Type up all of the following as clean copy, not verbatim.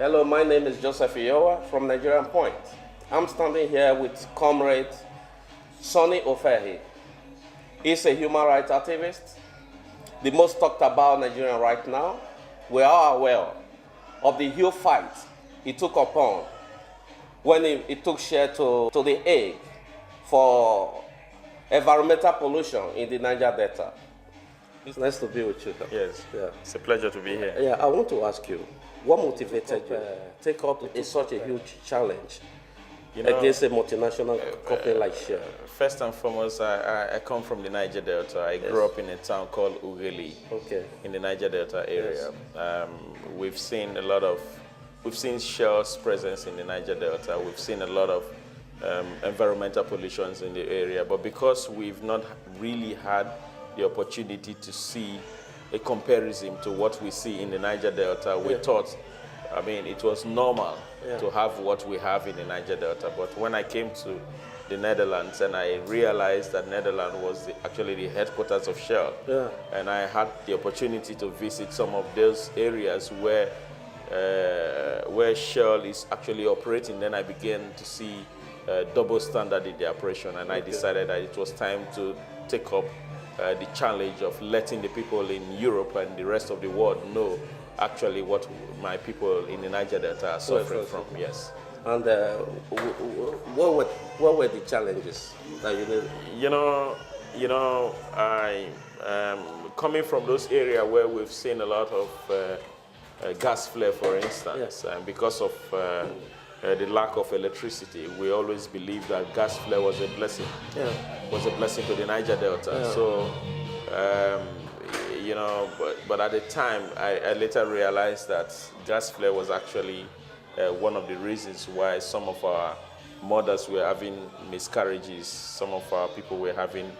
Hello, my name is Ofehe from Nigerianpoint. I'm standing here with Comrade Sonny Ofehe. He's a human rights activist, the most talked about Nigerian right now. We are aware of the huge fight he took upon when he took share to the Hague for environmental pollution in the Niger Delta. It's nice to be with you. Yes, Yeah. it's a pleasure to be here. Yeah, I want to ask you, what motivated you take up such a huge challenge against a multinational company like Shell? First and foremost, I come from the Niger Delta. I grew up in a town called Ughelli in the Niger Delta area. We've seen Shell's presence in the Niger Delta. We've seen a lot of environmental pollutions in the area, but because we've not really had the opportunity to see a comparison to what we see in the Niger Delta, we thought, it was normal to have what we have in the Niger Delta. But when I came to the Netherlands and I realized that Netherlands was actually the headquarters of Shell, and I had the opportunity to visit some of those areas where Shell is actually operating, then I began to see double standard in the operation, and I decided that it was time to take up the challenge of letting the people in Europe and the rest of the world know actually what my people in the Niger Delta are suffering from. Yes. And what were the challenges that you did? I coming from those areas where we've seen a lot of gas flare, for instance, and because of the lack of electricity, we always believed that gas flare was a blessing. Was a blessing to the Niger Delta. So, but at the time, I later realized that gas flare was actually one of the reasons why some of our mothers were having miscarriages, some of our people were having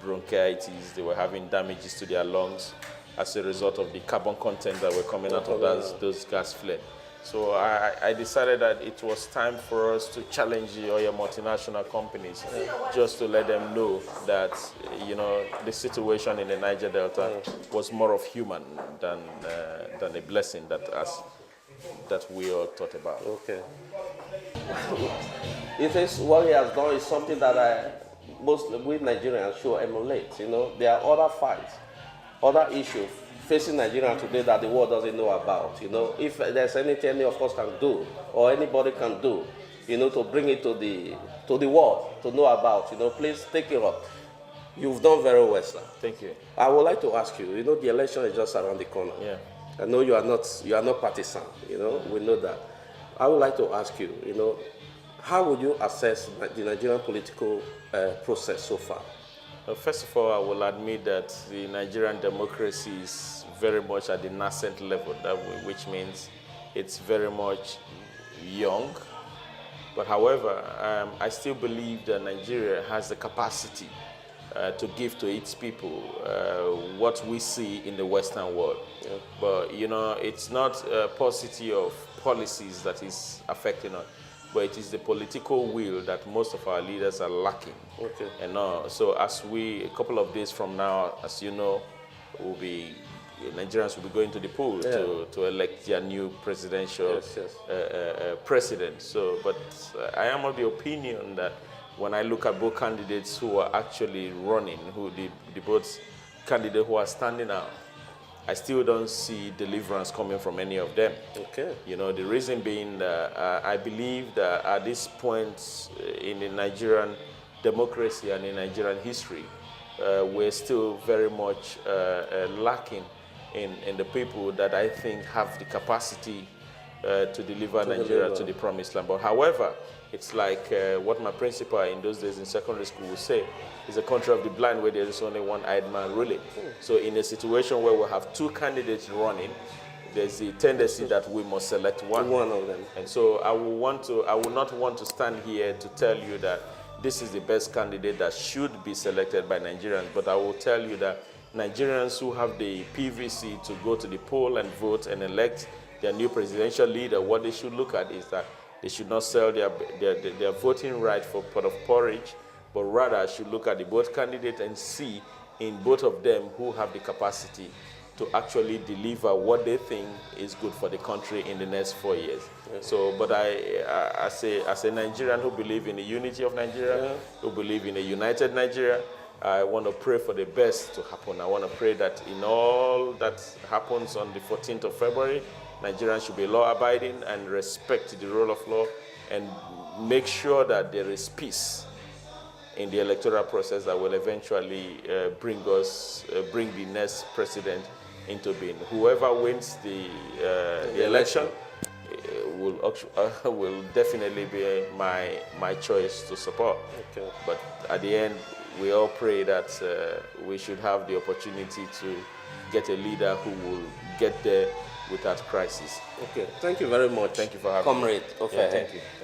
bronchitis, they were having damages to their lungs as a result of the carbon content that were coming out of those gas flare. So I decided that it was time for us to challenge the oil multinational companies, just to let them know that, the situation in the Niger Delta was more of human than a blessing that we all thought about. Okay. It is what he has done is something that most we Nigerians should emulate. There are other fights, other issues facing Nigeria today that the world doesn't know about. If there's anything any of us can do or anybody can do, to bring it to the world to know about, please take it up. You've done very well, sir. Thank you. I would like to ask you, the election is just around the corner. Yeah. I know you are not partisan, we know that. I would like to ask you, how would you assess the Nigerian political process so far? First of all, I will admit that the Nigerian democracy is very much at the nascent level, which means it's very much young. But however, I still believe that Nigeria has the capacity to give to its people what we see in the Western world. But, it's not a paucity of policies that is affecting us, but it is the political will that most of our leaders are lacking. Okay. And so as a couple of days from now, as you know, Nigerians will be going to the poll to elect their new presidential president. So, but I am of the opinion that when I look at both candidates who are actually running, the both candidates who are standing out, I still don't see deliverance coming from any of them. Okay. The reason being that I believe that at this point in the Nigerian democracy and in Nigerian history, we're still very much lacking in the people that I think have the capacity to deliver Nigeria to the promised land. But however, it's like what my principal in those days in secondary school would say, is a country of the blind where there is only one-eyed man ruling. So in a situation where we have two candidates running, there's a tendency that we must select one of them. And so I will not want to stand here to tell you that this is the best candidate that should be selected by Nigerians, but I will tell you that Nigerians who have the PVC to go to the poll and vote and elect their new presidential leader, what they should look at is that they should not sell their voting right for pot of porridge, but rather should look at the both candidates and see in both of them who have the capacity to actually deliver what they think is good for the country in the next 4 years. So, but as a Nigerian who believe in the unity of Nigeria, who believe in a united Nigeria, I want to pray for the best to happen. I want to pray that in all that happens on the 14th of February, Nigerians should be law-abiding and respect the rule of law and make sure that there is peace in the electoral process that will eventually bring the next president into being. Whoever wins the election will definitely be my choice to support. Okay. But at the end, we all pray that we should have the opportunity to get a leader who will get there without crisis. Okay, thank you very much. Thank you for having me. Comrade Ofehe. Thank you.